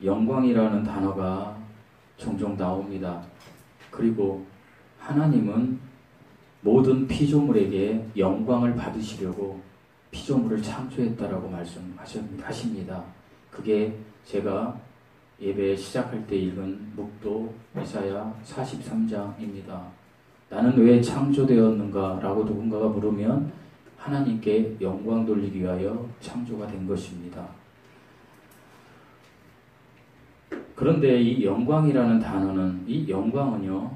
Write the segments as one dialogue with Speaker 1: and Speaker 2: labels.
Speaker 1: 영광이라는 단어가 종종 나옵니다. 그리고 하나님은 모든 피조물에게 영광을 받으시려고 피조물을 창조했다라고 말씀하십니다. 그게 제가 예배 시작할 때 읽은 묵도 이사야 43장입니다. 나는 왜 창조되었는가? 라고 누군가가 물으면 하나님께 영광 돌리기 위하여 창조가 된 것입니다. 그런데 이 영광이라는 단어는, 이 영광은요,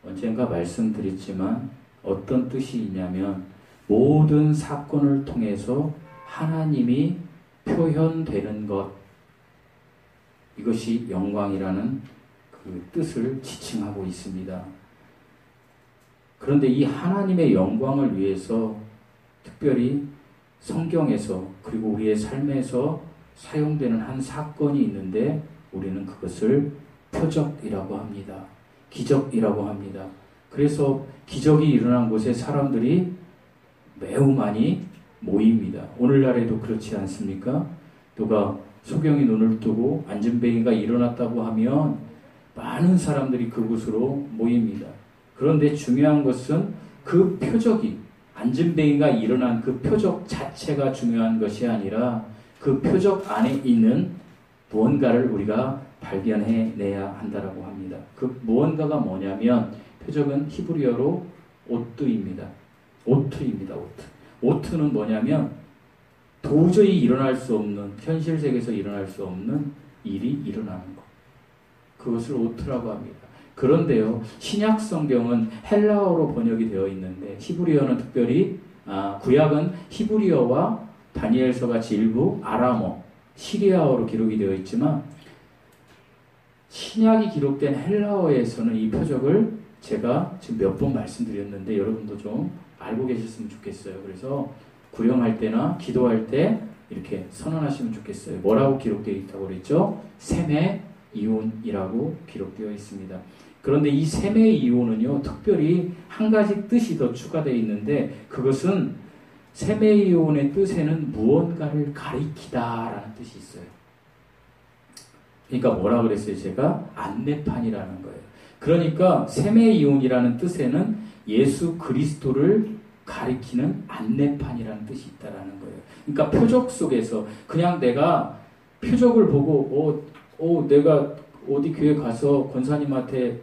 Speaker 1: 언젠가 말씀드렸지만 어떤 뜻이 있냐면 모든 사건을 통해서 하나님이 표현되는 것, 이것이 영광이라는 그 뜻을 지칭하고 있습니다. 그런데 이 하나님의 영광을 위해서 특별히 성경에서 그리고 우리의 삶에서 사용되는 한 사건이 있는데 우리는 그것을 표적이라고 합니다. 기적이라고 합니다. 그래서 기적이 일어난 곳에 사람들이 매우 많이 모입니다. 오늘날에도 그렇지 않습니까? 누가 소경이 눈을 뜨고 안진뱅이가 일어났다고 하면 많은 사람들이 그곳으로 모입니다. 그런데 중요한 것은 그 표적이, 안진뱅이가 일어난 그 표적 자체가 중요한 것이 아니라 그 표적 안에 있는 무언가를 우리가 발견해내야 한다라고 합니다. 그 무언가가 뭐냐면 표적은 히브리어로 오트입니다. 오트입니다. 오트는 뭐냐면 도저히 일어날 수 없는, 현실 세계에서 일어날 수 없는 일이 일어나는 것. 그것을 오트라고 합니다. 그런데요, 신약 성경은 헬라어로 번역이 되어 있는데 히브리어는 특별히 구약은 히브리어와 다니엘서 같이 일부 아람어, 시리아어로 기록이 되어 있지만 신약이 기록된 헬라어에서는 이 표적을 제가 지금 몇 번 말씀드렸는데 여러분도 좀 알고 계셨으면 좋겠어요. 그래서 구령할 때나 기도할 때 이렇게 선언하시면 좋겠어요. 뭐라고 기록되어 있다고 그랬죠? 세메 이온이라고 기록되어 있습니다. 그런데 이 세메 이온은요, 특별히 한 가지 뜻이 더 추가되어 있는데 그것은 세메 이온의 뜻에는 무언가를 가리키다라는 뜻이 있어요. 그러니까 뭐라 그랬어요? 제가 안내판이라는 거예요. 그러니까 세메 이온이라는 뜻에는 예수 그리스도를 가리키는 안내판이라는 뜻이 있다라는 거예요. 그러니까 표적 속에서 그냥 내가 표적을 보고 내가 어디 교회 가서 권사님한테,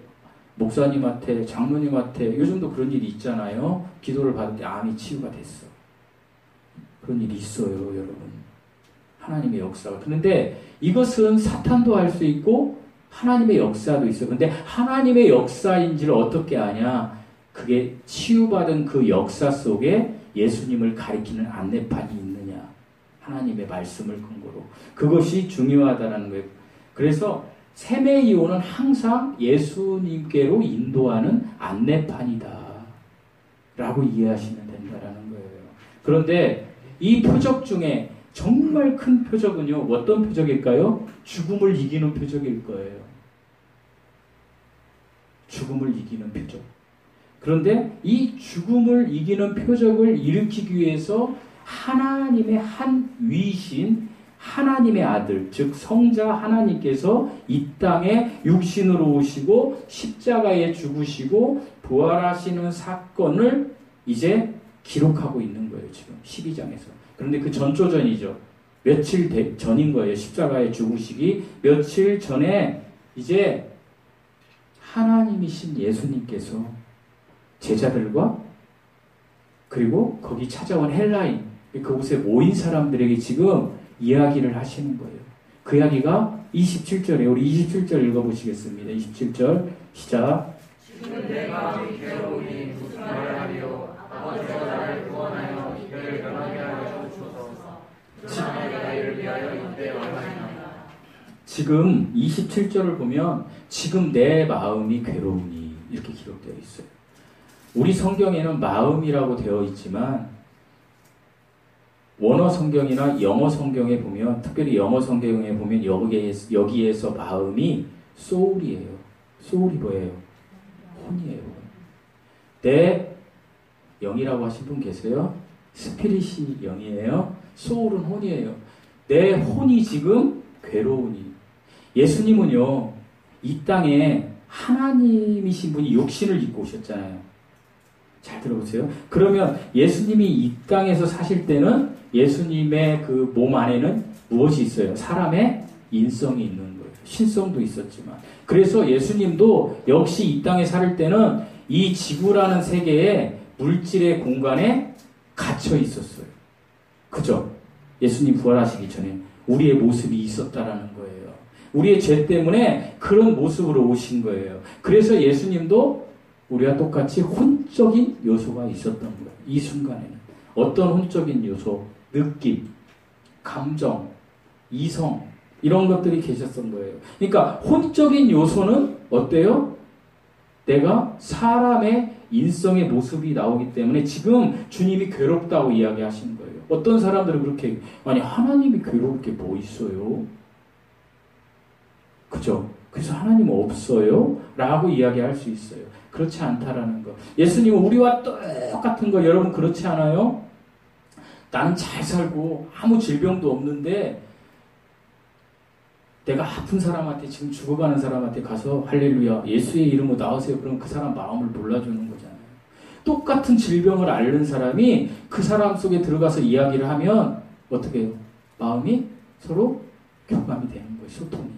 Speaker 1: 목사님한테, 장로님한테, 요즘도 그런 일이 있잖아요. 기도를 받을 때 암이 치유가 됐어. 그런 일이 있어요, 여러분. 하나님의 역사가. 그런데 이것은 사탄도 할 수 있고 하나님의 역사도 있어요. 근데 하나님의 역사인지를 어떻게 아냐? 그게 치유받은 그 역사 속에 예수님을 가리키는 안내판이 있느냐? 하나님의 말씀을 근거로. 그것이 중요하다는 거예요. 그래서 세메이오는 항상 예수님께로 인도하는 안내판이다 라고 이해하시면 된다라는 거예요. 그런데 이 표적 중에 정말 큰 표적은요, 어떤 표적일까요? 죽음을 이기는 표적일 거예요. 죽음을 이기는 표적. 그런데 이 죽음을 이기는 표적을 일으키기 위해서 하나님의 한 위신, 하나님의 아들, 즉 성자 하나님께서 이 땅에 육신으로 오시고 십자가에 죽으시고 부활하시는 사건을 이제 기록하고 있는 거예요. 지금 12장에서. 그런데 그 전조전이죠. 며칠 전인 거예요. 십자가에 죽으시기 며칠 전에 이제 하나님이신 예수님께서 제자들과 그리고 거기 찾아온 헬라인, 그곳에 모인 사람들에게 지금 이야기를 하시는 거예요. 그 이야기가 27절에, 우리 27절 읽어보시겠습니다. 27절 시작.
Speaker 2: 지금 내 마음이 괴로우니 무슨 말을 하리요. 아버지가 나를 구원하여 이들을 변하게 하여 주옵소서. 그러나 내가 이를 위하여 이때 원하나이다.
Speaker 1: 지금 27절을 보면 지금 내 마음이 괴로우니 이렇게 기록되어 있어요. 우리 성경에는 마음이라고 되어 있지만 원어 성경이나 영어 성경에 보면, 특별히 영어 성경에 보면 여기에서 마음이 soul이에요. soul이 뭐예요? 혼이에요. 내 영이라고 하신 분 계세요? 스피릿이 영이에요. soul은 혼이에요. 내 혼이 지금 괴로우니. 예수님은요, 이 땅에 하나님이신 분이 육신을 입고 오셨잖아요. 잘 들어보세요. 그러면 예수님이 이 땅에서 사실 때는 예수님의 그 몸 안에는 무엇이 있어요? 사람의 인성이 있는 거예요. 신성도 있었지만. 그래서 예수님도 역시 이 땅에 살 때는 이 지구라는 세계에 물질의 공간에 갇혀 있었어요. 그죠? 예수님 부활하시기 전에 우리의 모습이 있었다라는 거예요. 우리의 죄 때문에 그런 모습으로 오신 거예요. 그래서 예수님도 우리와 똑같이 혼적인 요소가 있었던 거예요. 이 순간에는. 어떤 혼적인 요소? 느낌, 감정, 이성 이런 것들이 계셨던 거예요. 그러니까 혼적인 요소는 어때요? 내가 사람의 인성의 모습이 나오기 때문에 지금 주님이 괴롭다고 이야기하신 거예요. 어떤 사람들은 그렇게 아니 하나님이 괴로울 게 뭐 있어요? 그죠? 그래서 하나님 없어요? 라고 이야기할 수 있어요. 그렇지 않다라는 거. 예수님은 우리와 똑같은 거 여러분 그렇지 않아요? 나는 잘 살고 아무 질병도 없는데 내가 아픈 사람한테 지금 죽어가는 사람한테 가서 할렐루야 예수의 이름으로 나오세요. 그러면 그 사람 마음을 몰라주는 거잖아요. 똑같은 질병을 앓는 사람이 그 사람 속에 들어가서 이야기를 하면 어떻게 해요? 마음이 서로 교감이 되는 거예요. 소통이.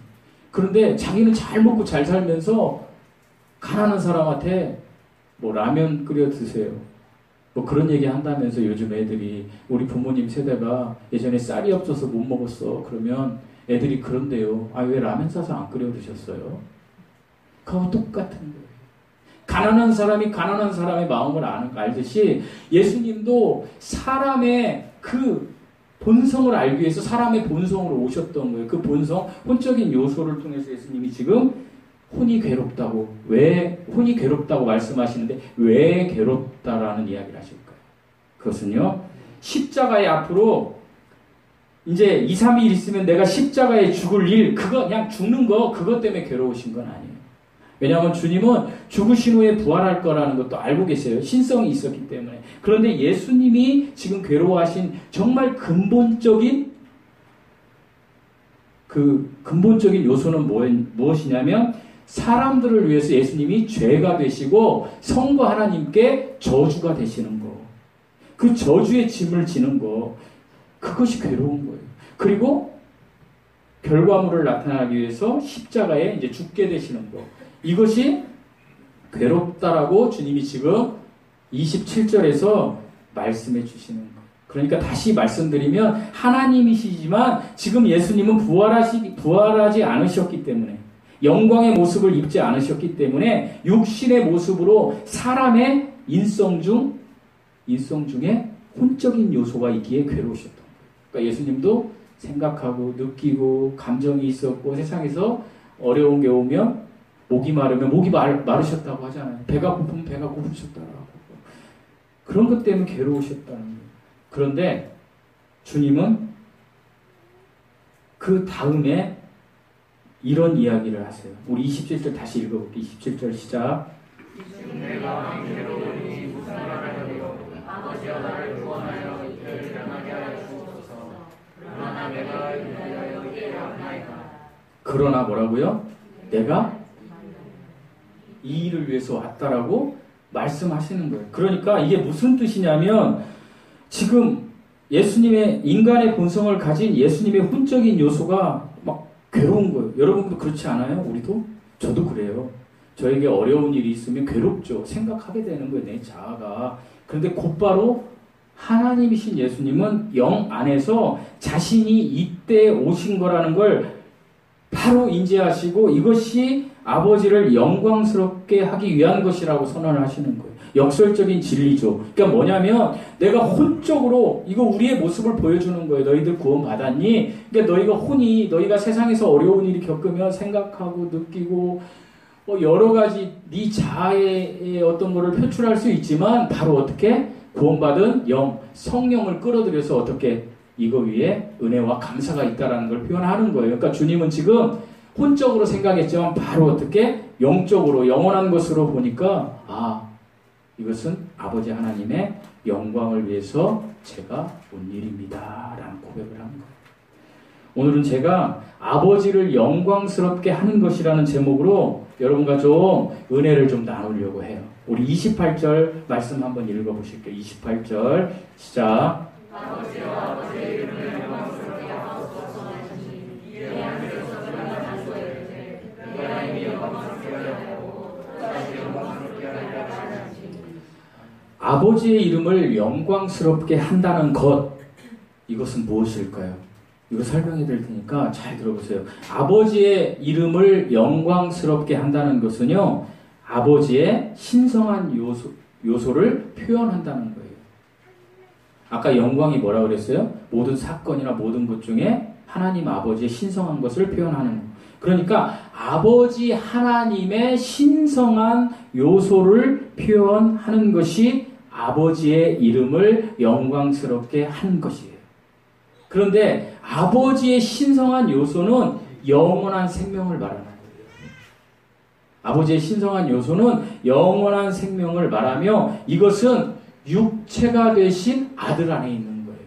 Speaker 1: 그런데 자기는 잘 먹고 잘 살면서 가난한 사람한테 뭐 라면 끓여 드세요. 뭐 그런 얘기 한다면서 요즘 애들이 우리 부모님 세대가 예전에 쌀이 없어서 못 먹었어. 그러면 애들이 그런데요. 아, 왜 라면 사서 안 끓여 드셨어요? 그거 똑같은 거예요. 가난한 사람이 가난한 사람의 마음을 알듯이 예수님도 사람의 그 본성을 알기 위해서 사람의 본성으로 오셨던 거예요. 그 본성, 혼적인 요소를 통해서 예수님이 지금 혼이 괴롭다고, 왜 혼이 괴롭다고 말씀하시는데 왜 괴롭다라는 이야기를 하실까요? 그것은요, 십자가의 앞으로 이제 2, 3일 있으면 내가 십자가에 죽을 일, 그거 그냥 죽는 거, 그것 때문에 괴로우신 건 아니에요. 왜냐하면 주님은 죽으신 후에 부활할 거라는 것도 알고 계세요. 신성이 있었기 때문에. 그런데 예수님이 지금 괴로워하신 정말 근본적인 요소는 무엇이냐면 사람들을 위해서 예수님이 죄가 되시고 성부 하나님께 저주가 되시는 거. 그 저주의 짐을 지는 거. 그것이 괴로운 거예요. 그리고 결과물을 나타나기 위해서 십자가에 이제 죽게 되시는 거. 이것이 괴롭다라고 주님이 지금 27절에서 말씀해 주시는 거. 그러니까 다시 말씀드리면 하나님이시지만 지금 예수님은 부활하지 않으셨기 때문에 영광의 모습을 입지 않으셨기 때문에 육신의 모습으로 사람의 인성 중에 혼적인 요소가 있기에 괴로우셨던 거예요. 그러니까 예수님도 생각하고 느끼고 감정이 있었고 세상에서 어려운 게 오면 목이 마르면 목이 마르셨다고 하잖아요. 배가 고프면 배가 고프셨다고 하고 그런 것 때문에 괴로우셨다는 거예요. 그런데 주님은 그 다음에 이런 이야기를 하세요. 우리 27절 다시 읽어볼게요. 27절 시작.
Speaker 2: 내가 괴로우니 무슨 말을 하리요 아버지여 나를 구원하여 이를 변하게 하여 주옵소서. 그러나 내가 이를 위하여 이를 안나이다.
Speaker 1: 그러나 뭐라고요? 내가 이 일을 위해서 왔다라고 말씀하시는 거예요. 그러니까 이게 무슨 뜻이냐면 지금 예수님의 인간의 본성을 가진 예수님의 혼적인 요소가 막 괴로운 거예요. 여러분도 그렇지 않아요? 우리도? 저도 그래요. 저에게 어려운 일이 있으면 괴롭죠. 생각하게 되는 거예요. 내 자아가. 그런데 곧바로 하나님이신 예수님은 영 안에서 자신이 이때 오신 거라는 걸 바로 인지하시고 이것이 아버지를 영광스럽게 하기 위한 것이라고 선언을 하시는 거예요. 역설적인 진리죠. 그러니까 뭐냐면 내가 혼적으로 이거 우리의 모습을 보여주는 거예요. 너희들 구원 받았니? 그러니까 너희가 세상에서 어려운 일이 겪으면 생각하고 느끼고 여러 가지 네 자아의 어떤 거를 표출할 수 있지만 바로 어떻게 구원받은 성령을 끌어들여서 어떻게 이거 위에 은혜와 감사가 있다라는 걸 표현하는 거예요. 그러니까 주님은 지금 혼적으로 생각했지만 바로 어떻게 영적으로 영원한 것으로 보니까 이것은 아버지 하나님의 영광을 위해서 제가 온 일입니다 라는 고백을 하는 거예요. 오늘은 제가 아버지를 영광스럽게 하는 것이라는 제목으로 여러분과 좀 은혜를 좀 나누려고 해요. 우리 28절 말씀 한번 읽어보실게요. 28절 시작.
Speaker 2: 아버지와 아버지의 이름을 영광스럽게 하옵소서. 이에 하늘에서 전한 소리를 내가 이미 영광스럽게 하였고 다시 영광스럽게 하리라 하시니.
Speaker 1: 아버지의 이름을 영광스럽게 한다는 것, 이것은 무엇일까요? 이거 설명해 드릴 테니까 잘 들어보세요. 아버지의 이름을 영광스럽게 한다는 것은요, 아버지의 신성한 요소를 표현한다는 거예요. 아까 영광이 뭐라 그랬어요? 모든 사건이나 모든 것 중에 하나님 아버지의 신성한 것을 표현하는 거. 그러니까 아버지 하나님의 신성한 요소를 표현하는 것이 아버지의 이름을 영광스럽게 한 것이에요. 그런데 아버지의 신성한 요소는 영원한 생명을 말하는 거예요. 아버지의 신성한 요소는 영원한 생명을 말하며 이것은 육체가 되신 아들 안에 있는 거예요.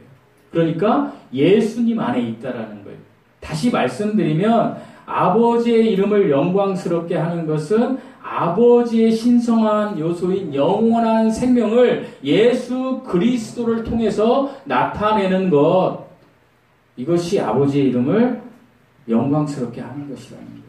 Speaker 1: 그러니까 예수님 안에 있다라는 거예요. 다시 말씀드리면 아버지의 이름을 영광스럽게 하는 것은 아버지의 신성한 요소인 영원한 생명을 예수 그리스도를 통해서 나타내는 것, 이것이 아버지의 이름을 영광스럽게 하는 것이라는 거예요.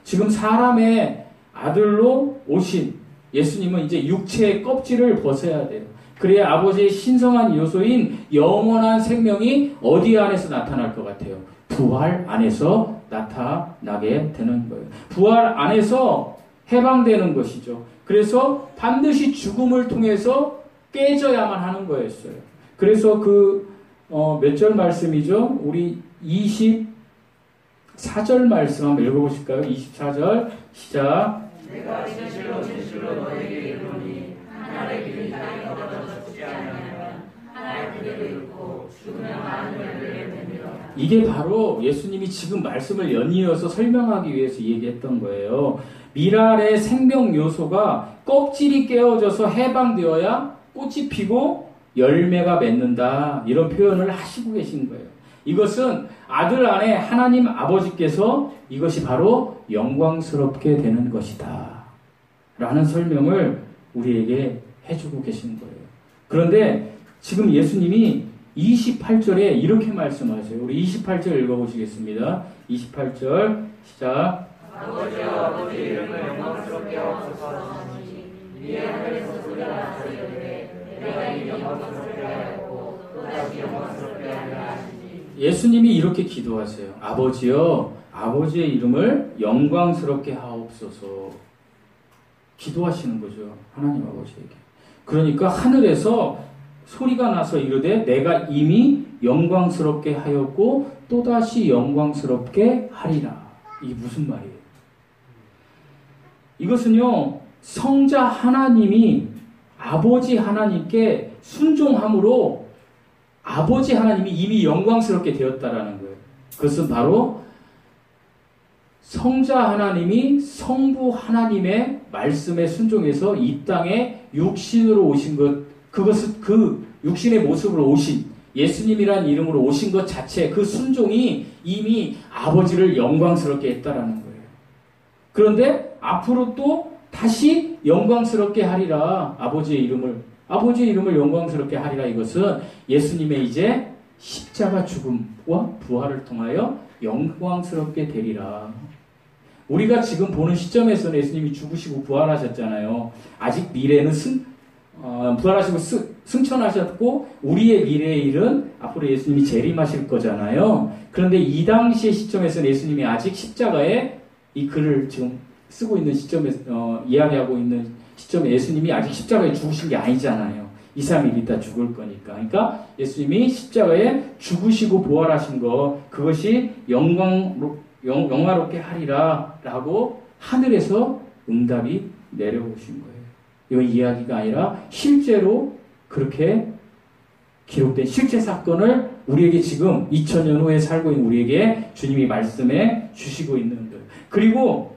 Speaker 1: 지금 사람의 아들로 오신 예수님은 이제 육체의 껍질을 벗어야 돼요. 그래야 아버지의 신성한 요소인 영원한 생명이 어디 안에서 나타날 것 같아요? 부활 안에서 나타나게 되는 거예요. 부활 안에서 해방되는 것이죠. 그래서 반드시 죽음을 통해서 깨져야만 하는 거였어요. 그래서 몇 절 말씀이죠? 우리 24절 말씀 한번 읽어보실까요? 24절 시작.
Speaker 2: 내가 진실로 진실로 너에게 이르노니 하나의 길이 땅에 떨어져 죽지 아니하면 하나의 그대로 있고 죽으면 많은 열매를 맺으리라.
Speaker 1: 이게 바로 예수님이 지금 말씀을 연이어서 설명하기 위해서 얘기했던 거예요. 미랄의 생명 요소가 껍질이 깨어져서 해방되어야 꽃이 피고 열매가 맺는다, 이런 표현을 하시고 계신 거예요. 이것은 아들 안에 하나님 아버지께서 이것이 바로 영광스럽게 되는 것이다 라는 설명을 우리에게 해주고 계신 거예요. 그런데 지금 예수님이 28절에 이렇게 말씀하세요. 우리 28절 읽어보시겠습니다. 28절 시작.
Speaker 2: 아버지와 아버지 이름을 영광스럽게 하옵소서. 이에 하늘에서 소리가 나서 이르되 내가 이미 영광스럽게 하였고 또다시 영광스럽게 하리라 하시니.
Speaker 1: 예수님이 이렇게 기도하세요. 아버지여, 아버지의 이름을 영광스럽게 하옵소서. 기도하시는 거죠. 하나님 아버지에게. 그러니까 하늘에서 소리가 나서 이르되 내가 이미 영광스럽게 하였고 또다시 영광스럽게 하리라. 이게 무슨 말이에요? 이것은요, 성자 하나님이 아버지 하나님께 순종함으로 아버지 하나님이 이미 영광스럽게 되었다라는 거예요. 그것은 바로 성자 하나님이 성부 하나님의 말씀에 순종해서 이 땅에 육신으로 오신 것, 그것은 그 육신의 모습으로 오신 예수님이란 이름으로 오신 것 자체, 그 순종이 이미 아버지를 영광스럽게 했다라는 거예요. 그런데 앞으로 또 다시 영광스럽게 하리라. 아버지의 이름을 영광스럽게 하리라. 이것은 예수님의 이제 십자가 죽음과 부활을 통하여 영광스럽게 되리라. 우리가 지금 보는 시점에서는 예수님이 죽으시고 부활하셨잖아요. 아직 미래는 부활하시고 승천하셨고 우리의 미래의 일은 앞으로 예수님이 재림하실 거잖아요. 그런데 이 당시의 시점에서는 예수님이 아직 십자가에, 이 글을 지금 쓰고 있는 시점에 이야기하고 있는 시점에 예수님이 아직 십자가에 죽으신 게 아니잖아요. 2, 3일 있다 죽을 거니까. 그러니까 예수님이 십자가에 죽으시고 부활하신 거, 그것이 영화롭게 하리라 라고 하늘에서 응답이 내려오신 거예요. 이건 이야기가 아니라 실제로 그렇게 기록된 실제 사건을 우리에게 지금 2000년 후에 살고 있는 우리에게 주님이 말씀해 주시고 있는 거예요. 그리고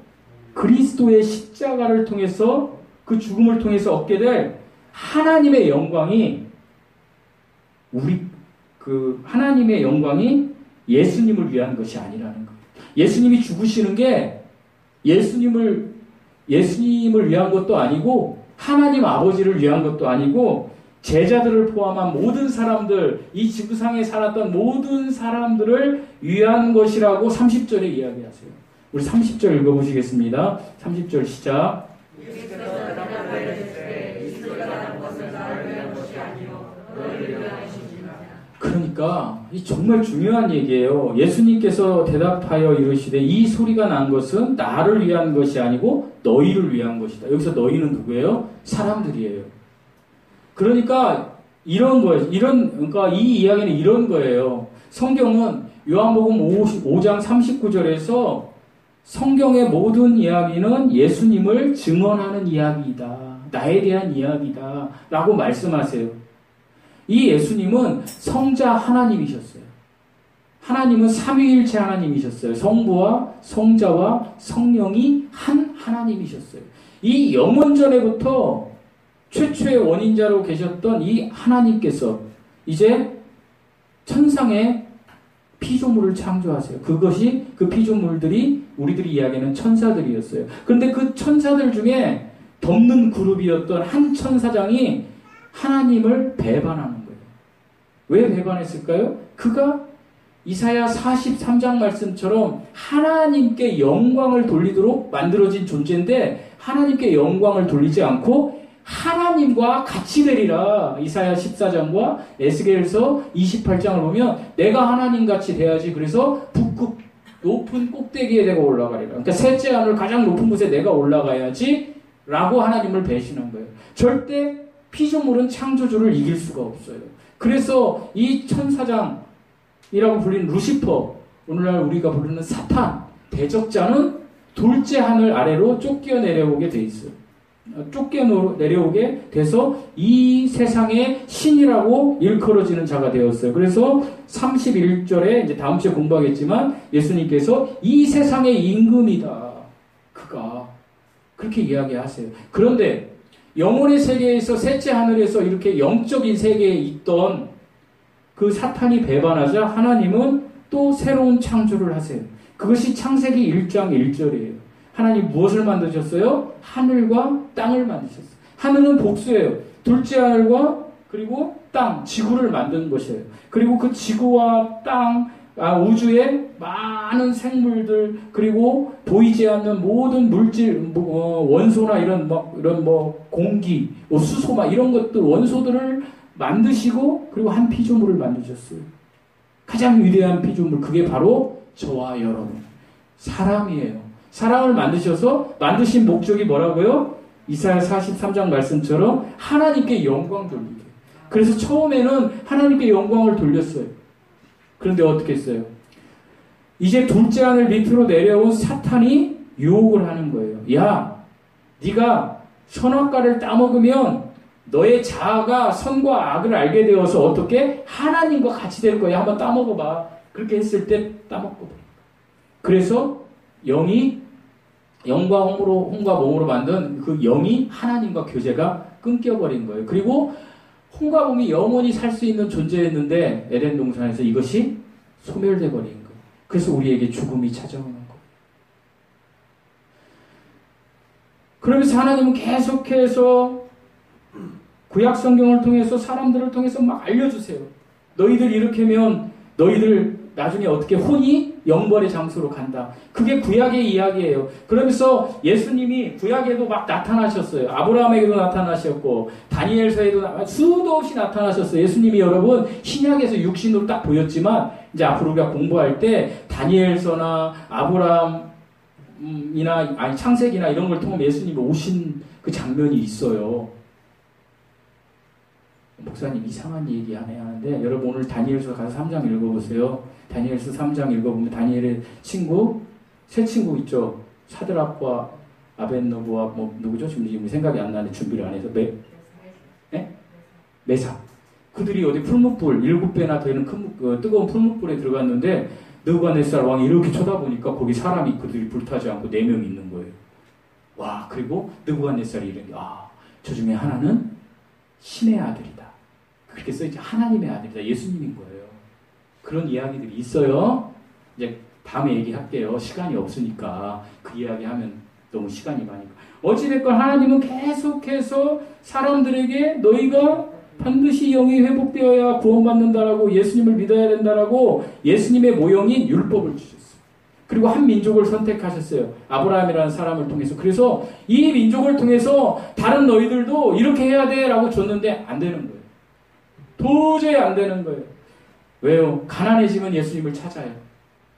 Speaker 1: 그리스도의 십자가를 통해서, 그 죽음을 통해서 얻게 될 하나님의 영광이 하나님의 영광이 예수님을 위한 것이 아니라는 거예요. 예수님이 죽으시는 게 예수님을 위한 것도 아니고 하나님 아버지를 위한 것도 아니고 제자들을 포함한 모든 사람들, 이 지구상에 살았던 모든 사람들을 위한 것이라고 30절에 이야기하세요. 우리 30절 읽어보시겠습니다. 30절 시작. 그러니까 이 정말 중요한 얘기예요. 예수님께서 대답하여 이르시되 이 소리가 난 것은 나를 위한 것이 아니고 너희를 위한 것이다. 여기서 너희는 누구예요? 사람들이에요. 그러니까 이런 거예요. 그러니까 이 이야기는 이런 거예요. 성경은 요한복음 5장 39절에서 성경의 모든 이야기는 예수님을 증언하는 이야기이다. 나에 대한 이야기다. 라고 말씀하세요. 이 예수님은 성자 하나님이셨어요. 하나님은 삼위일체 하나님이셨어요. 성부와 성자와 성령이 한 하나님이셨어요. 이 영원전에부터 최초의 원인자로 계셨던 이 하나님께서 이제 천상에 피조물을 창조하세요. 그것이 그 피조물들이 우리들이 이야기하는 천사들이었어요. 그런데 그 천사들 중에 덮는 그룹이었던 한 천사장이 하나님을 배반하는 거예요. 왜 배반했을까요? 그가 이사야 43장 말씀처럼 하나님께 영광을 돌리도록 만들어진 존재인데 하나님께 영광을 돌리지 않고 하나님과 같이 되리라. 이사야 14장과 에스겔서 28장을 보면 내가 하나님같이 돼야지. 그래서 북극 높은 꼭대기에 내가 올라가리라. 그러니까 셋째 하늘 가장 높은 곳에 내가 올라가야지 라고 하나님을 배신한 거예요. 절대 피조물은 창조주를 이길 수가 없어요. 그래서 이 천사장이라고 불리는 루시퍼, 오늘날 우리가 부르는 사탄, 대적자는 둘째 하늘 아래로 쫓겨 내려오게 돼 있어요. 쫓겨 내려오게 돼서 이 세상의 신이라고 일컬어지는 자가 되었어요. 그래서 31절에 이제 다음 주에 공부하겠지만 예수님께서 이 세상의 임금이다. 그가 그렇게 이야기하세요. 그런데 영혼의 세계에서 셋째 하늘에서 이렇게 영적인 세계에 있던 그 사탄이 배반하자 하나님은 또 새로운 창조를 하세요. 그것이 창세기 1장 1절이에요. 하나님 무엇을 만드셨어요? 하늘과 땅을 만드셨어요. 하늘은 복수예요. 둘째 하늘과 그리고 땅, 지구를 만든 것이에요. 그리고 그 지구와 땅, 우주의 많은 생물들, 그리고 보이지 않는 모든 물질, 원소나 이런 공기, 수소 이런 것들, 원소들을 만드시고, 그리고 한 피조물을 만드셨어요. 가장 위대한 피조물, 그게 바로 저와 여러분, 사람이에요. 사람을 만드셔서 만드신 목적이 뭐라고요? 이사야 43장 말씀처럼 하나님께 영광 돌리게. 그래서 처음에는 하나님께 영광을 돌렸어요. 그런데 어떻게 했어요? 이제 둘째 하늘 밑으로 내려온 사탄이 유혹을 하는 거예요. 야, 네가 선악과를 따먹으면 너의 자아가 선과 악을 알게 되어서 어떻게? 하나님과 같이 될 거야. 한번 따먹어봐. 그렇게 했을 때 따먹고. 그래서 영이 영과 홍과 몸으로 만든 그 영이 하나님과 교제가 끊겨버린 거예요. 그리고 홍과 몸이 영원히 살 수 있는 존재였는데 에덴 동산에서 이것이 소멸돼 버린 거예요. 그래서 우리에게 죽음이 찾아오는 거예요. 그러면서 하나님은 계속해서 구약 성경을 통해서 사람들을 통해서 막 알려주세요. 너희들 이렇게 하면 너희들 나중에 어떻게 혼이 영벌의 장소로 간다. 그게 구약의 이야기예요. 그러면서 예수님이 구약에도 막 나타나셨어요. 아브라함에게도 나타나셨고 다니엘서에도 수도 없이 나타나셨어요. 예수님이 여러분 신약에서 육신으로 딱 보였지만 이제 앞으로 우리가 공부할 때 다니엘서나 아브라함이나 창세기나 이런 걸 통해 예수님이 오신 그 장면이 있어요. 목사님 이상한 얘기 안 해야 하는데 여러분 오늘 다니엘서 가서 3장 읽어보세요. 다니엘서 3장 읽어보면 다니엘의 친구 세 친구 있죠. 사드락과 아벳노고와 누구죠? 지금 생각이 안 나는데 준비를 안 해서 메사. 그들이 어디 풀무불 7배나 되는 큰 뜨거운 풀무불에 들어갔는데 느부갓네살 왕이 이렇게 쳐다보니까 거기 사람이 그들이 불타지 않고 4명 있는 거예요. 와, 그리고 느부갓네살이 이러니 저 중에 하나는 신의 아들이다. 그렇게 써있지. 하나님의 아들이다. 예수님인 거예요. 그런 이야기들이 있어요. 이제 다음에 얘기할게요. 시간이 없으니까 그 이야기하면 너무 시간이 많으니까. 어찌됐건 하나님은 계속해서 사람들에게 너희가 반드시 영이 회복되어야 구원받는다라고 예수님을 믿어야 된다라고 예수님의 모형인 율법을 주셨어요. 그리고 한 민족을 선택하셨어요. 아브라함이라는 사람을 통해서. 그래서 이 민족을 통해서 다른 너희들도 이렇게 해야 돼 라고 줬는데 안 되는 거예요. 도저히 안 되는 거예요. 왜요? 가난해지면 예수님을 찾아요.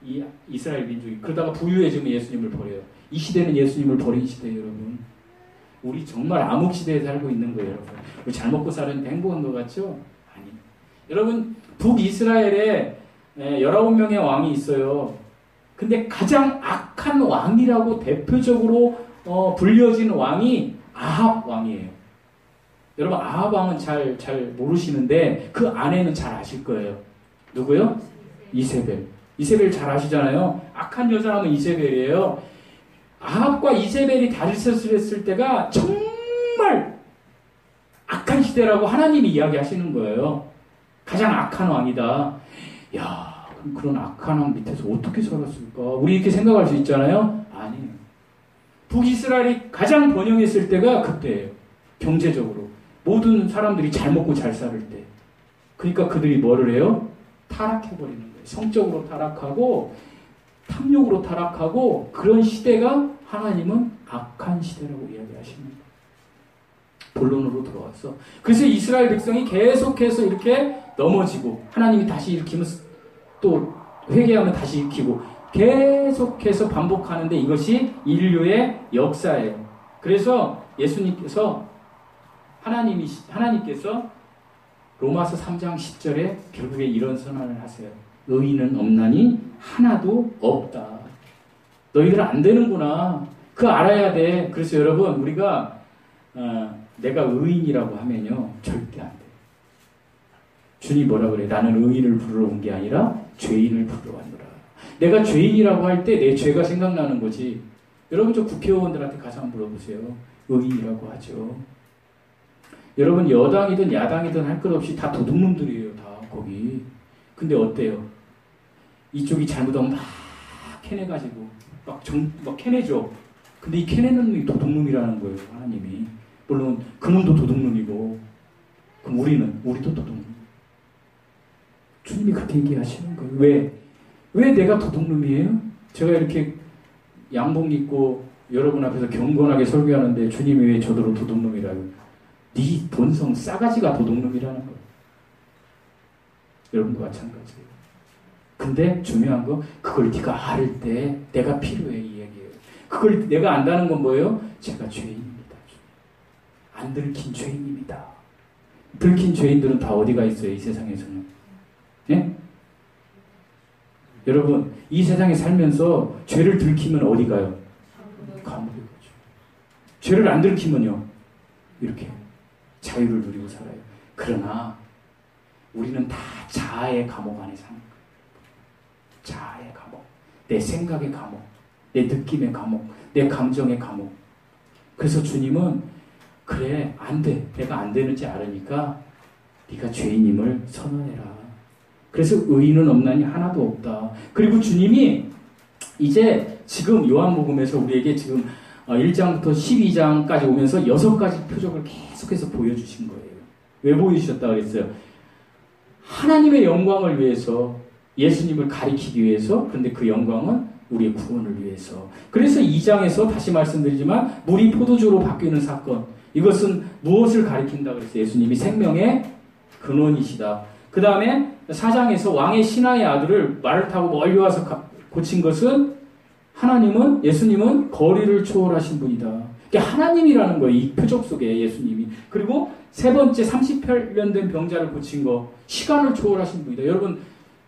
Speaker 1: 이 이스라엘 민족이. 그러다가 부유해지면 예수님을 버려요. 이 시대는 예수님을 버린 시대예요, 여러분. 우리 정말 암흑 시대에 살고 있는 거예요, 여러분. 우리 잘 먹고 사는 행복한 것 같죠? 아니. 여러분, 북이스라엘에 19명의 왕이 있어요. 근데 가장 악한 왕이라고 대표적으로 불려진 왕이 아합 왕이에요. 여러분, 아합 왕은 잘 모르시는데 그 아내는 잘 아실 거예요. 누구요? 이세벨. 이세벨 잘 아시잖아요. 악한 여자라면 이세벨이에요. 아합과 이세벨이 다스렸을 때가 정말 악한 시대라고 하나님이 이야기하시는 거예요. 가장 악한 왕이다. 야, 그럼 그런 악한 왕 밑에서 어떻게 살았을까? 우리 이렇게 생각할 수 있잖아요. 아니에요. 북이스라엘이 가장 번영했을 때가 그때예요. 경제적으로. 모든 사람들이 잘 먹고 잘 살 때. 그러니까 그들이 뭐를 해요? 타락해버리는 거예요. 성적으로 타락하고 탐욕으로 타락하고 그런 시대가 하나님은 악한 시대라고 이야기하시는 거예요. 본론으로 들어왔어. 그래서 이스라엘 백성이 계속해서 이렇게 넘어지고 하나님이 다시 일으키면 또 회개하면 다시 일으키고 계속해서 반복하는데 이것이 인류의 역사예요. 그래서 예수님께서 하나님께서 로마서 3장 10절에 결국에 이런 선언을 하세요. 의인은 없나니 하나도 없다. 너희들은 안 되는구나. 그거 알아야 돼. 그래서 여러분 우리가 내가 의인이라고 하면요 절대 안 돼. 주님 뭐라 그래? 나는 의인을 부르러 온 게 아니라 죄인을 부르러 왔노라. 내가 죄인이라고 할 때 내 죄가 생각나는 거지. 여러분 저 국회의원들한테 가서 한번 물어보세요. 의인이라고 하죠. 여러분 여당이든 야당이든 할 것 없이 다 도둑놈들이에요. 다 거기. 근데 어때요? 이쪽이 잘못하면 막 캐내가지고 막 캐내죠. 근데 이 캐내는 놈이 도둑놈이라는 거예요. 하나님이. 물론 그놈도 도둑놈이고 그럼 우리도 도둑놈. 주님이 그렇게 얘기하시는 거예요. 왜 내가 도둑놈이에요? 제가 이렇게 양복 입고 여러분 앞에서 경건하게 설교하는데 주님이 왜 저더러 도둑놈이라고? 네 본성 싸가지가 도둑놈이라는 거예요. 여러분도 마찬가지예요. 근데 중요한 건 그걸 네가 알 때 내가 필요해 이 얘기예요. 그걸 내가 안다는 건 뭐예요? 제가 죄인입니다. 안 들킨 죄인입니다. 들킨 죄인들은 다 어디가 있어요? 이 세상에서는. 예? 여러분 이 세상에 살면서 죄를 들키면 어디 가요? 감옥에 가죠. 죄를 안 들키면요 이렇게 자유를 누리고 살아요. 그러나 우리는 다 자아의 감옥 안에 사는 거예요. 자아의 감옥, 내 생각의 감옥, 내 느낌의 감옥, 내 감정의 감옥. 그래서 주님은 그래 안 돼. 내가 안 되는지 알으니까 네가 죄인임을 선언해라. 그래서 의인은 없나니 하나도 없다. 그리고 주님이 이제 지금 요한복음에서 우리에게 지금 1장부터 12장까지 오면서 6가지 표적을 계속해서 보여주신 거예요. 왜 보여주셨다 그랬어요? 하나님의 영광을 위해서, 예수님을 가리키기 위해서, 그런데 그 영광은 우리의 구원을 위해서. 그래서 2장에서 다시 말씀드리지만 물이 포도주로 바뀌는 사건, 이것은 무엇을 가리킨다 그랬어요? 예수님이 생명의 근원이시다. 그 다음에 4장에서 왕의 신하의 아들을 말을 타고 멀리 와서 고친 것은 예수님은 거리를 초월하신 분이다. 이게 하나님이라는 거예요. 이 표적 속에 예수님이. 그리고 세 번째 38년 된 병자를 고친 거, 시간을 초월하신 분이다. 여러분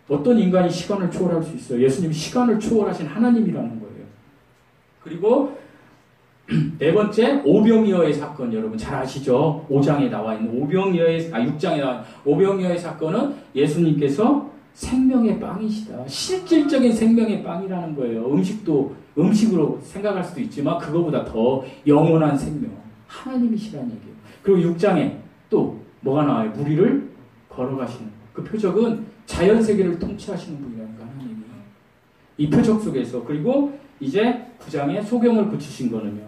Speaker 1: 어떤 인간이 시간을 초월할 수 있어요? 예수님이 시간을 초월하신 하나님이라는 거예요. 그리고 네 번째 오병이어의 사건, 여러분 잘 아시죠? 5장에 나와 있는 6장에 나와 있는 오병이어의 사건은 예수님께서 생명의 빵이시다. 실질적인 생명의 빵이라는 거예요. 음식으로 생각할 수도 있지만 그거보다 더 영원한 생명, 하나님이시라는 얘기예요. 그리고 6장에 또 뭐가 나와요? 무리를 걸어가시는 그 표적은 자연 세계를 통치하시는 분이라니까 하나님이. 이 표적 속에서. 그리고 이제 9장에 소경을 굳히신 거는요.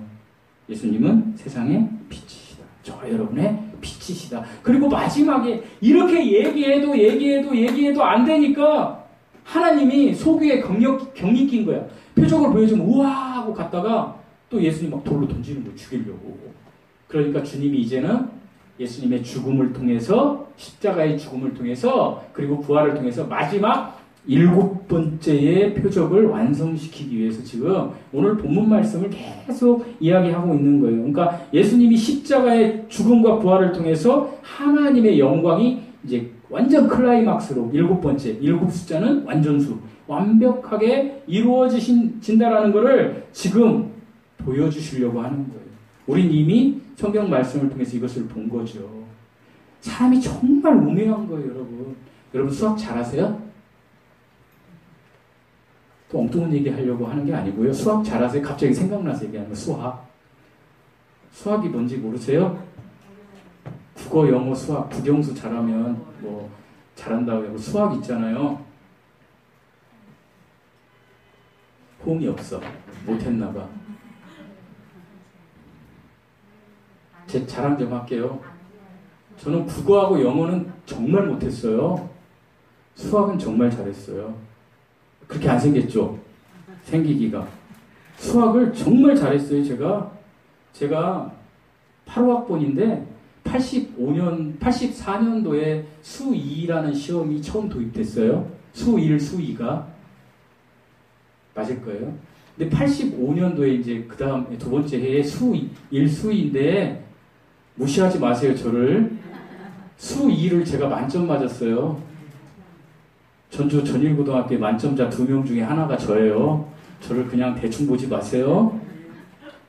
Speaker 1: 예수님은 세상의 빛이시다. 저 여러분의 빛이시다. 그리고 마지막에 이렇게 얘기해도 안 되니까 하나님이 소규에 경이 낀 거야. 표적을 보여주면 우와 하고 갔다가 또 예수님 막 돌로 던지는 거 죽이려고. 그러니까 주님이 이제는 예수님의 죽음을 통해서 십자가의 죽음을 통해서 그리고 부활을 통해서 마지막 7번째의 표적을 완성시키기 위해서 지금 오늘 본문 말씀을 계속 이야기하고 있는 거예요. 그러니까 예수님이 십자가의 죽음과 부활을 통해서 하나님의 영광이 이제 완전 클라이막스로 7번째, 7 숫자는 완전수, 완벽하게 이루어진다라는 것을 지금 보여주시려고 하는 거예요. 우린 이미 성경 말씀을 통해서 이것을 본 거죠. 사람이 정말 우매한 거예요, 여러분. 여러분 수학 잘하세요? 또 엉뚱한 얘기 하려고 하는 게 아니고요. 수학 잘하세요? 갑자기 생각나서 얘기하는 거 수학. 수학이 뭔지 모르세요? 국어, 영어, 수학, 국영수 잘하면 뭐 잘한다고 하고 수학 있잖아요. 호응이 없어. 못했나 봐. 제 자랑 좀 할게요. 저는 국어하고 영어는 정말 못했어요. 수학은 정말 잘했어요. 그렇게 안 생겼죠? 생기기가. 수학을 정말 잘했어요, 제가 8호학번인데 84년도에 수2라는 시험이 처음 도입됐어요. 수1, 수2가. 맞을 거예요. 근데 85년도에 이제 그 다음 두 번째 해에 수1, 수2인데 무시하지 마세요, 저를. 수2를 제가 만점 맞았어요. 전주 전일고등학교 만점자 2명 중에 하나가 저예요. 저를 그냥 대충 보지 마세요.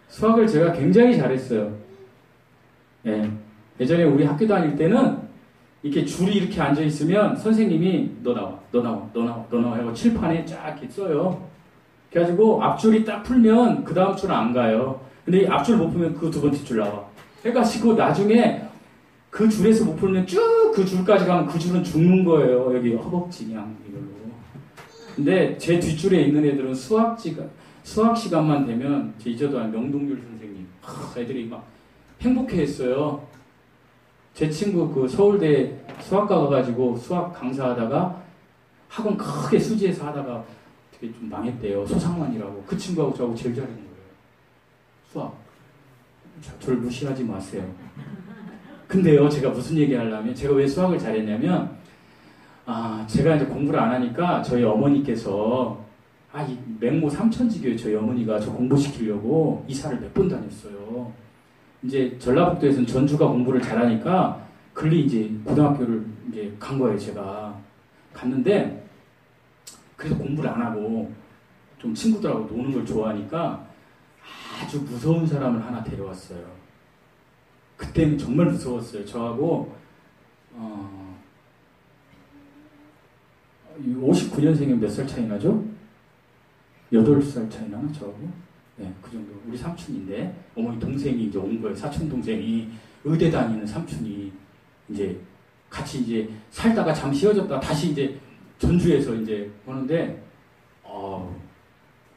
Speaker 1: 수학을 제가 굉장히 잘했어요. 예. 예전에 우리 학교 다닐 때는 이렇게 줄이 이렇게 앉아있으면 선생님이 너 나와 하고 칠판에 쫙 이렇게 써요. 그래가지고 앞줄이 딱 풀면 그 다음 줄은 안 가요. 근데 이 앞줄 못 풀면 그 두 번째 줄 나와. 해가지고 나중에 그 줄에서 못 풀면 쭉 그 줄까지 가면 그 줄은 죽는 거예요. 여기 허벅지 그냥 이걸로. 근데 제 뒷줄에 있는 애들은 수학 시간만 되면 제 잊어도 안 명동률 선생님. 애들이 막 행복해했어요. 제 친구 그 서울대 수학과 가가지고 수학 강사하다가 학원 크게 수지에서 하다가 되게 좀 망했대요. 소상만이라고. 그 친구하고 저하고 제일 잘하는 거예요. 수학. 저를 무시하지 마세요. 근데요, 제가 무슨 얘기 하려면, 제가 왜 수학을 잘했냐면, 제가 이제 공부를 안 하니까 저희 어머니께서, 이 맹모 삼천지교에 저희 어머니가 저 공부시키려고 이사를 몇 번 다녔어요. 이제 전라북도에서는 전주가 공부를 잘하니까, 글리 이제 고등학교를 이제 간 거예요, 제가. 갔는데, 그래서 공부를 안 하고, 좀 친구들하고 노는 걸 좋아하니까, 아주 무서운 사람을 하나 데려왔어요. 그때는 정말 무서웠어요. 저하고 59년생이면 몇 살 차이 나죠? 8살 차이 나나 저하고? 네, 그 정도. 우리 삼촌인데 어머니 동생이 이제 온 거예요. 사촌 동생이 의대 다니는 삼촌이 이제 같이 이제 살다가 잠시 헤어졌다 다시 이제 전주에서 이제 오는데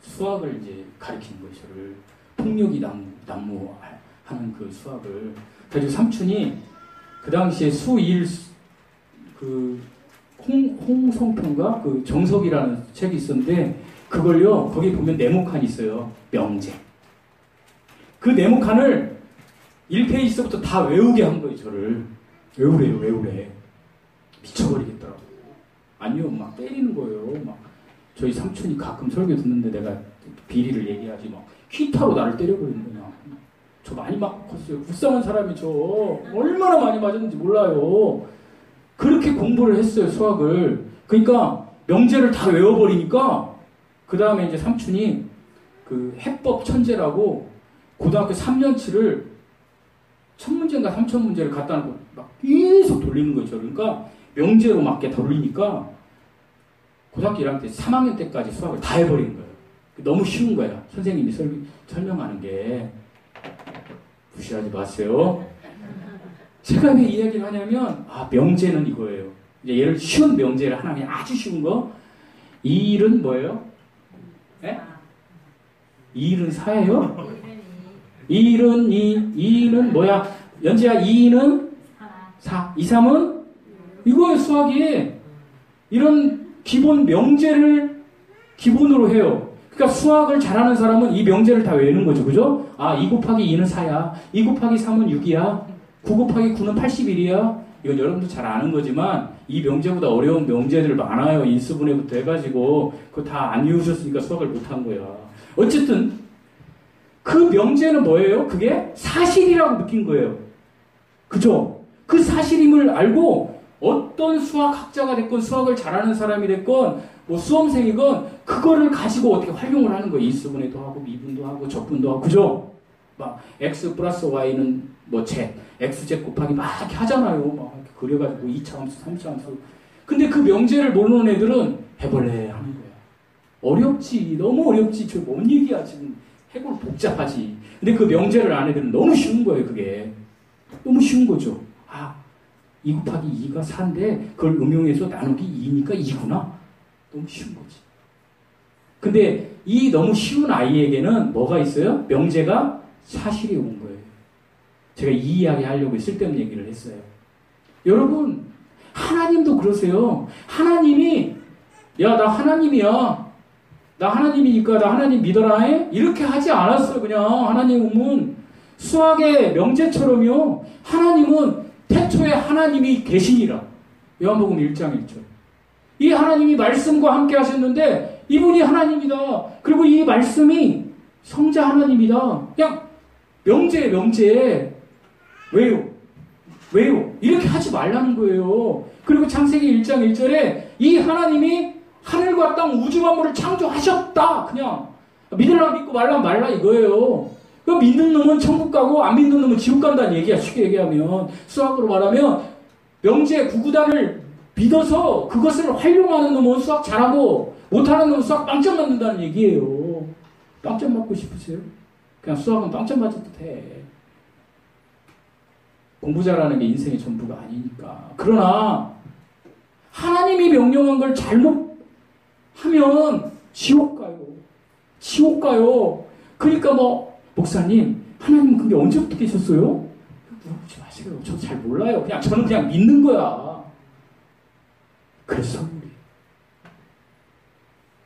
Speaker 1: 수학을 이제 가르치는 거예요. 저를 폭력이 난무하는 그 수학을. 그래서 삼촌이 그 당시에 수1 그 홍성표인가 그 정석이라는 책이 있었는데 그걸요 거기 보면 네모칸이 있어요. 명제. 그 네모칸을 1페이지서부터 다 외우게 한 거예요. 저를 외우래. 미쳐버리겠더라고. 아니요, 막 때리는 거예요. 막 저희 삼촌이 가끔 설교 듣는데 내가 비리를 얘기하지 막 기타로 나를 때려버리는 거냐. 저 많이 맞았어요. 불쌍한 사람이 저 얼마나 많이 맞았는지 몰라요. 그렇게 공부를 했어요, 수학을. 그러니까 명제를 다 외워버리니까 그 다음에 이제 삼촌이 그 해법 천재라고 고등학교 3년치를 1000문제인가 3000문제를 갖다 놓고 막 계속 돌리는 거죠. 그러니까 명제로 맞게 돌리니까 고등학교 1학년 때 3학년 때까지 수학을 다 해버린 거예요. 너무 쉬운 거야. 선생님이 설명하는 게. 무시하지 마세요. 제가 왜 이 얘기를 하냐면 명제는 이거예요. 이제 예를 쉬운 명제를 하나 그냥 아주 쉬운 거. 이 일은 뭐예요? 예? 이 일은 사예요? 이 일은 뭐야? 연지야, 이 일은 4. 2, 3은 이거예요, 수학이. 이런 기본 명제를 기본으로 해요. 그러니까 수학을 잘하는 사람은 이 명제를 다 외우는 거죠. 그죠? 아, 2 곱하기 2는 4야. 2 곱하기 3은 6이야. 9 곱하기 9는 81이야. 이건 여러분도 잘 아는 거지만 이 명제보다 어려운 명제들 많아요. 인수분해부터 해가지고 그거 다 안 외우셨으니까 수학을 못한 거야. 어쨌든 그 명제는 뭐예요? 그게 사실이라고 느낀 거예요. 그죠? 그 사실임을 알고 어떤 수학학자가 됐건 수학을 잘하는 사람이 됐건 뭐 수험생이건 그거를 가지고 어떻게 활용을 하는 거예요. 인수분해도 하고 미분도 하고 적분도 하고 그죠? 막 x 플러스 y는 뭐 z, xz 곱하기 막 이렇게 하잖아요. 막 이렇게 그려가지고 2차 함수, 3차 함수. 근데 그 명제를 모르는 애들은 해볼래 하는 거야. 어렵지. 너무 어렵지. 저 뭔 얘기야 지금. 해골 복잡하지. 근데 그 명제를 아는 애들은 너무 쉬운 거예요. 그게. 너무 쉬운 거죠. 아, 2 곱하기 2가 4인데 그걸 응용해서 나누기 2니까 2구나. 너무 쉬운 거지. 근데 이 너무 쉬운 아이에게는 뭐가 있어요? 명제가 사실이 온 거예요. 제가 이 이야기 하려고 쓸데없는 얘기를 했어요. 여러분, 하나님도 그러세요. 하나님이, 야, 나 하나님이야. 나 하나님이니까 나 하나님 믿어라 해? 이렇게 하지 않았어요. 그냥 하나님은 수학의 명제처럼요. 하나님은 태초에 하나님이 계시니라. 요한복음 1장 1절. 이 하나님이 말씀과 함께 하셨는데 이분이 하나님이다. 그리고 이 말씀이 성자 하나님이다. 그냥 명제. 왜요? 이렇게 하지 말라는 거예요. 그리고 창세기 1장 1절에 이 하나님이 하늘과 땅 우주 만물을 창조하셨다. 그냥 믿으려면 믿고 말라면 말라 이거예요. 그 믿는 놈은 천국 가고 안 믿는 놈은 지옥 간다는 얘기야. 쉽게 얘기하면 수학으로 말하면 명제 구구단을 믿어서 그것을 활용하는 놈은 수학 잘하고 못하는 놈은 수학 빵점 맞는다는 얘기예요. 빵점 맞고 싶으세요? 그냥 수학은 빵점 맞아도 돼. 공부 잘하는 게 인생의 전부가 아니니까. 그러나 하나님이 명령한 걸 잘못 하면 지옥 가요. 그러니까 뭐 목사님, 하나님 그게 언제부터 계셨어요? 물어보지 마세요. 저 잘 몰라요. 저는 그냥 믿는 거야. 그래서 우리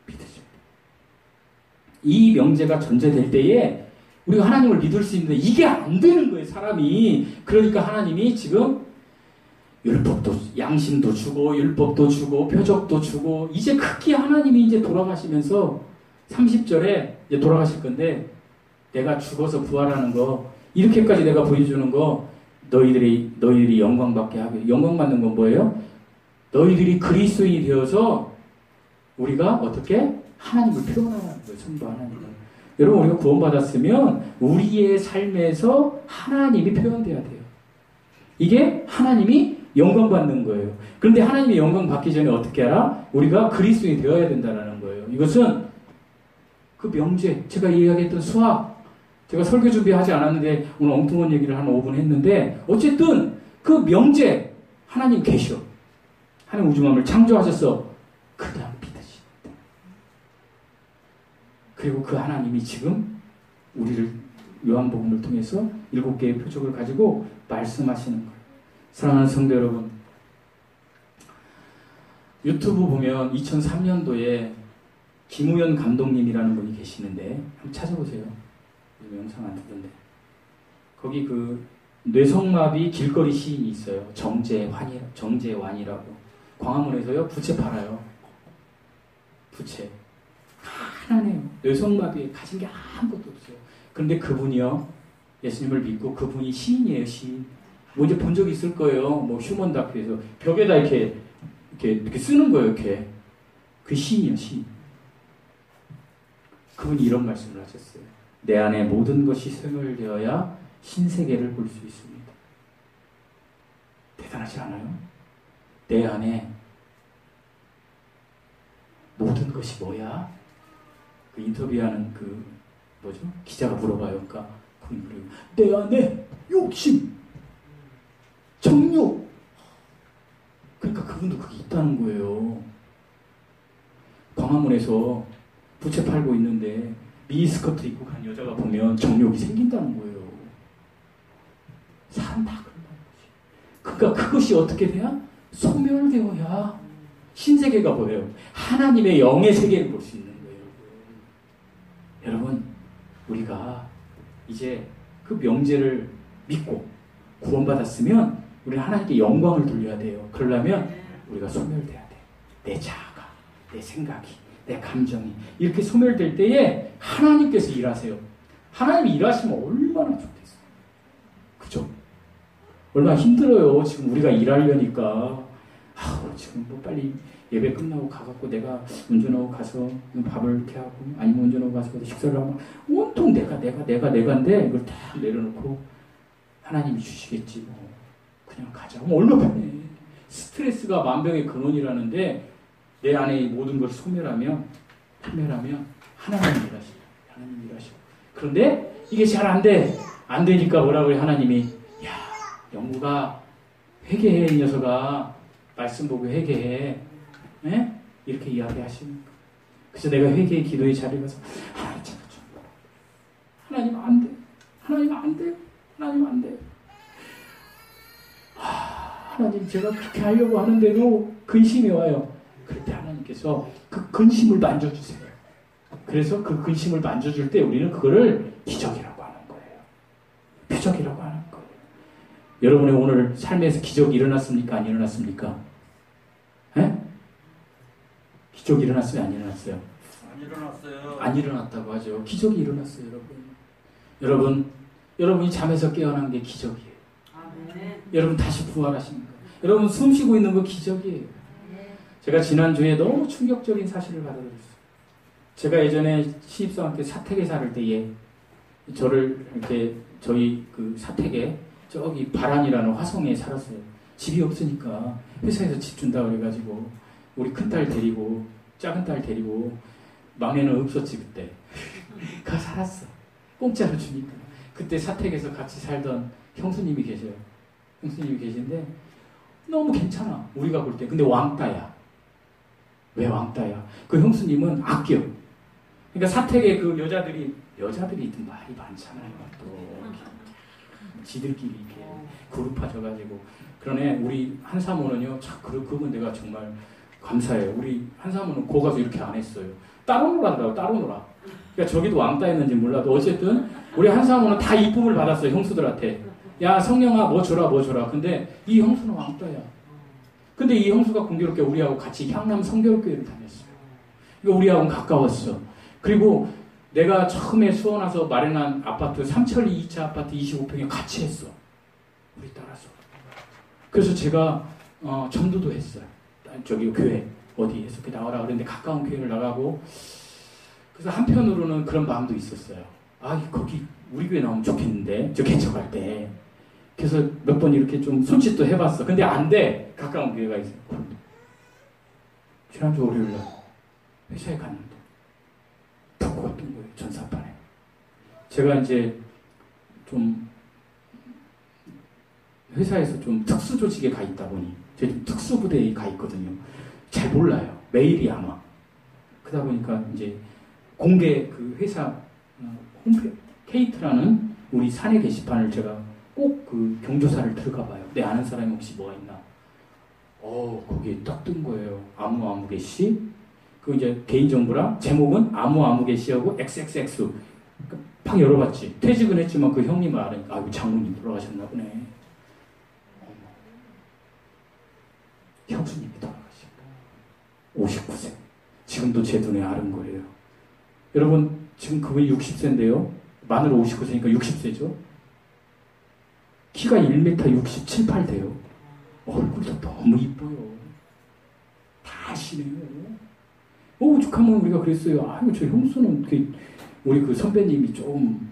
Speaker 1: 믿으죠. 이 명제가 전제될 때에 우리가 하나님을 믿을 수 있는데 이게 안 되는 거예요, 사람이. 그러니까 하나님이 지금 율법도, 양심도 주고, 율법도 주고, 표적도 주고, 이제 크게 하나님이 이제 돌아가시면서 30절에 이제 돌아가실 건데, 내가 죽어서 부활하는 거, 이렇게까지 내가 보여주는 거, 너희들이 영광받게 하고, 영광받는 건 뭐예요? 너희들이 그리스도인이 되어서 우리가 어떻게? 하나님을 표현하는 거예요, 성부 하나님을. 여러분, 우리가 구원받았으면 우리의 삶에서 하나님이 표현돼야 돼요. 이게 하나님이 영광 받는 거예요. 그런데 하나님이 영광 받기 전에 어떻게 하라? 우리가 그리스도인이 되어야 된다는 거예요. 이것은 그 명제, 제가 이야기했던 수학, 제가 설교 준비하지 않았는데 오늘 엉뚱한 얘기를 한 5분 했는데 어쨌든 그 명제, 하나님 계셔. 하나님 우주 만물을 창조하셔서 그냥 믿으시다. 그리고 그 하나님이 지금 우리를 요한복음을 통해서 7개의 표적을 가지고 말씀하시는 거예요. 사랑하는 성도 여러분, 유튜브 보면 2003년도에 김우현 감독님이라는 분이 계시는데 한번 찾아보세요. 영상 안 뜨던데. 거기 그 뇌성마비 길거리 시인이 있어요. 정재환이라고. 광화문에서요 부채 팔아요. 부채. 가난해요. 뇌성마비에 가진 게 아무것도 없어요. 그런데 그분이요, 예수님을 믿고 그분이 시인이에요. 시인. 뭐 이제 본 적 있을 거예요. 뭐 휴먼 다큐에서 벽에다 이렇게 쓰는 거예요. 이렇게. 그 시인이요, 시인. 그분이 이런 말씀을 하셨어요. 내 안에 모든 것이 소멸되어야 신세계를 볼 수 있습니다. 대단하지 않아요? 내 안에 모든 것이 뭐야? 그 인터뷰하는 그 뭐죠? 기자가 물어봐요. 그러니까 그분이 그래요. 내 안에 욕심, 정욕. 그러니까 그분도 그게 있다는 거예요. 광화문에서 부채 팔고 있는데 미니스커트 입고 간 여자가 보면 정욕이 생긴다는 거예요. 사람 다 그런다는 거지. 그러니까 그것이 어떻게 돼야? 소멸되어야 신세계가 보여요. 하나님의 영의 세계를 볼 수 있는 거예요. 여러분, 우리가 이제 그 명제를 믿고 구원받았으면 우리는 하나님께 영광을 돌려야 돼요. 그러려면 우리가 소멸돼야 돼. 내 자아가, 내 생각이, 내 감정이 이렇게 소멸될 때에 하나님께서 일하세요. 하나님이 일하시면 얼마나 좋겠어요. 그죠? 얼마나 힘들어요. 지금 우리가 일하려니까. 지금 뭐 빨리 예배 끝나고 가갖고 내가 운전하고 가서 밥을 이렇게 하고, 아니면 운전하고 가서 식사를 하고, 온통 내가인데 이걸 다 내려놓고 하나님이 주시겠지 뭐 그냥 가자. 얼마나 편해. 스트레스가 만병의 근원이라는데 내 안에 이 모든 걸 소멸하면 하나님이 일하시고. 그런데 이게 잘 안 돼. 안 되니까 뭐라고 해. 하나님이 야 영구가 회개해. 이 녀석아 말씀 보고 회개해. 에? 이렇게 이야기하시는 거예요. 그래서 내가 회개의 기도의 자리에 가서 하나님 안 돼. 하나님 안 돼. 하나님 안 돼. 하나님 제가 그렇게 하려고 하는데도 근심이 와요. 그럴 때 하나님께서 그 근심을 만져주세요. 그래서 그 근심을 만져줄 때 우리는 그거를 기적이라고 하는 거예요. 표적이라고 하는 거예요. 여러분의 오늘 삶에서 기적이 일어났습니까? 안 일어났습니까? 에? 기적이 일어났어요? 안 일어났어요?
Speaker 3: 안 일어났어요.
Speaker 1: 안 일어났다고 하죠. 기적이 일어났어요, 여러분. 여러분이 잠에서 깨어난 게 기적이에요.
Speaker 2: 아멘.
Speaker 1: 여러분 다시 부활하신 거예요. 여러분 숨 쉬고 있는 거 기적이에요. 제가 지난주에 너무 충격적인 사실을 받아들였어요. 제가 예전에 신입사원 때 사택에 살 때에 저를 이렇게 저희 그 사택에 저기 바란이라는 화성에 살았어요. 집이 없으니까 회사에서 집 준다 그래가지고 우리 큰딸 데리고 작은 딸 데리고 막내는 없었지 그때. 가 살았어. 공짜로 주니까. 그때 사택에서 같이 살던 형수님이 계셔요. 형수님이 계신데 너무 괜찮아. 우리가 볼 때. 근데 왕따야. 왜 왕따야? 그 형수님은 아껴. 그러니까 사택에 그 여자들이 좀 말이 많잖아요. 또 지들끼리 이렇게 그룹화져가지고. 그러네. 우리 한사모는요. 참 그분 내가 정말 감사해요. 우리 한사모는 거 가서 이렇게 안 했어요. 따로 놀아더라고. 따로 놀아. 그러니까 저기도 왕따였는지 몰라도 어쨌든 우리 한사모는 다 이쁨을 받았어요. 형수들한테. 야 성령아 뭐 줘라. 근데 이 형수는 왕따야. 근데 이 형수가 공교롭게 우리하고 같이 향남 성결교회를 다녔어요. 그러니까 우리하고는 가까웠어. 그리고 내가 처음에 수원 와서 마련한 아파트 삼천리 2차 아파트 25평에 같이 했어. 우리 따라서. 그래서 제가 전도도 했어요. 저기 교회 어디에서 이렇게 나와라 그랬는데 가까운 교회를 나가고. 그래서 한편으로는 그런 마음도 있었어요. 거기 우리 교회 나오면 좋겠는데 저 개척할 때. 그래서 몇 번 이렇게 좀 손짓도 해봤어. 근데 안 돼. 가까운 교회가 있어요. 지난주 월요일날 회사에 갔는데 듣고 왔던 거예요. 전사판에. 제가 이제 좀 회사에서 좀 특수조직에 가 있다 보니 제가 좀 특수부대에 가 있거든요. 잘 몰라요. 메일이 아마. 그러다 보니까 이제 공개 그 회사 홈페이지 케이트라는 우리 사내 게시판을 제가 꼭 그 경조사를 들어가 봐요. 내 아는 사람이 혹시 뭐가 있나. 거기에 딱 뜬 거예요. 아무개 씨. 그 이제 개인정보랑 제목은 아무개 씨하고 XXX. 팍 열어봤지. 퇴직은 했지만 그 형님을 알으니까 장모님 돌아가셨나 보네. 형수님이 돌아가시고 59세. 지금도 제 눈에 아른 거예요. 여러분 지금 그분이 60세인데요. 만으로 59세니까 60세죠. 키가 1m 67, 8 돼요. 얼굴도 너무 이뻐요. 다 아시네요. 오죽하면 우리가 그랬어요. 저 형수는 우리 그 선배님이 좀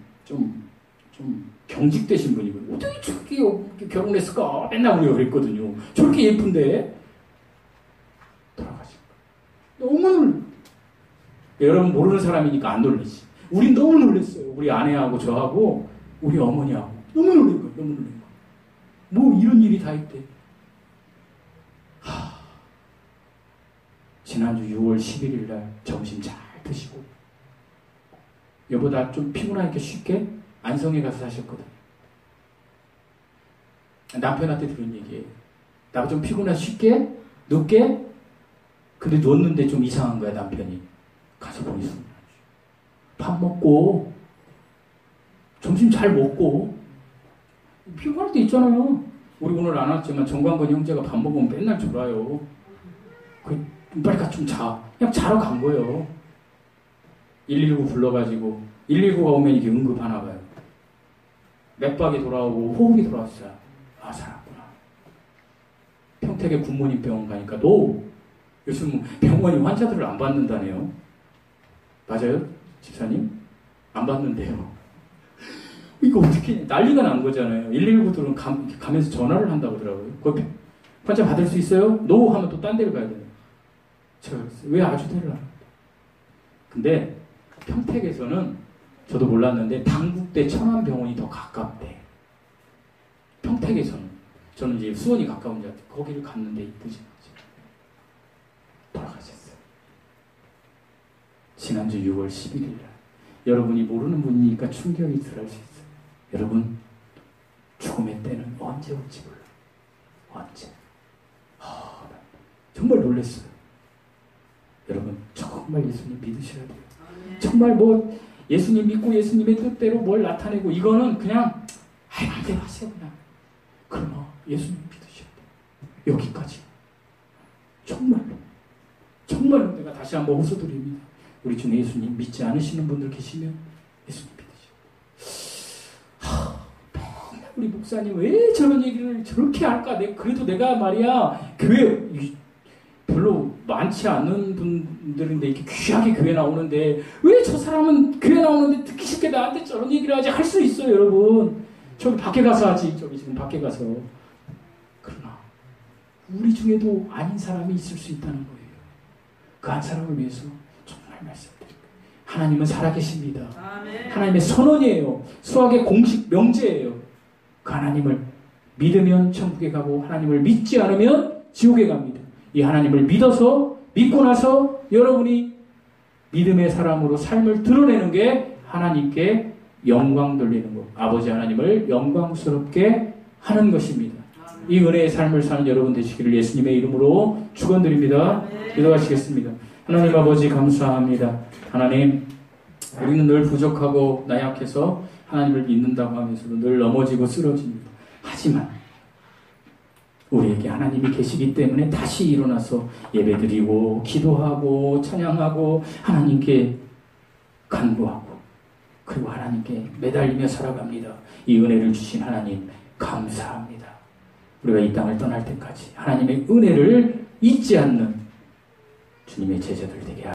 Speaker 1: 경직되신 분이거든요. 어떻게 저렇게 결혼했을까? 맨날 우리가 그랬거든요. 저렇게 예쁜데 돌아가신 거예요. 너무 놀래. 여러분 모르는 사람이니까 안 놀리지. 우린 너무 놀랐어요. 우리 아내하고 저하고 우리 어머니하고 너무 놀란 거예요. 뭐 이런 일이 다 있대. 지난주 6월 11일 날 점심 잘 드시고 여보 나 좀 피곤하니까 쉽게 안성에 가서 사셨거든. 남편한테 들은 얘기예요. 나 좀 피곤해 쉽게 늦게 근데 놓는데 좀 이상한 거야 남편이. 가서 보니 밥 먹고 점심 잘 먹고 피곤할 때 있잖아요. 우리 오늘 안 왔지만 정광건 형제가 밥 먹으면 맨날 졸아요. 빨리 가 좀 자. 그냥 자러 간 거예요. 119 불러가지고 119가 오면 이게 응급하나 봐요. 맥박이 돌아오고 호흡이 돌아왔어요. 아 살았구나. 평택의 굿모닝 병원 가니까 또 요즘 병원이 환자들을 안 받는다네요. 맞아요? 집사님? 안 받는데요. 이거 어떻게 난리가 난 거잖아요. 119들은 가면서 전화를 한다고 하더라고요. 거기 환자 받을 수 있어요? 노 하면 또 딴 데를 가야 돼요. 제가 왜 아주 데를 근데 평택에서는 저도 몰랐는데 당국대 천안병원이 더 가깝대. 평택에서는. 저는 이제 수원이 가까운 줄 알았는데 거기를 갔는데 이쁘지 않지. 돌아가셨어요. 지난주 6월 11일 날. 여러분이 모르는 분이니까 충격이 덜할 수 있어요. 여러분 죽음의 때는 언제 올지 몰라. 언제. 정말 놀랐어요. 여러분 정말 예수님 믿으셔야 돼요. 정말 뭐 예수님 믿고 예수님의 뜻대로 뭘 나타내고 이거는 그냥 마음대로 하세요. 그냥. 그러나 예수님 믿으셔야 돼요. 여기까지. 정말로 내가 다시 한번 호소드립니다. 우리 중에 예수님 믿지 않으시는 분들 계시면 예수님 믿으셔야 돼요. 우리 목사님 왜 저런 얘기를 저렇게 할까? 그래도 내가 말이야 교회 별로 많지 않은 분들인데 이렇게 귀하게 교회 나오는데 왜 저 사람은 교회 나오는데 듣기 쉽게 나한테 저런 얘기를 하지? 할 수 있어요 여러분. 저기 밖에 가서 하지. 저기 지금 밖에 가서. 그러나 우리 중에도 아닌 사람이 있을 수 있다는 거예요. 그 한 사람을 위해서 정말 말씀드립니다. 하나님은 살아계십니다. 아멘. 하나님의 선언이에요. 수학의 공식 명제예요. 그 하나님을 믿으면 천국에 가고 하나님을 믿지 않으면 지옥에 갑니다. 이 하나님을 믿고 나서 여러분이 믿음의 사람으로 삶을 드러내는 게 하나님께 영광 돌리는 것. 아버지 하나님을 영광스럽게 하는 것입니다. 이 은혜의 삶을 사는 여러분 되시기를 예수님의 이름으로 축원드립니다. 기도하시겠습니다. 하나님 아버지 감사합니다. 하나님 우리는 늘 부족하고 나약해서 하나님을 믿는다고 하면서도 늘 넘어지고 쓰러집니다. 하지만 우리에게 하나님이 계시기 때문에 다시 일어나서 예배드리고 기도하고 찬양하고 하나님께 간구하고 그리고 하나님께 매달리며 살아갑니다. 이 은혜를 주신 하나님 감사합니다. 우리가 이 땅을 떠날 때까지 하나님의 은혜를 잊지 않는 주님의 제자들 되게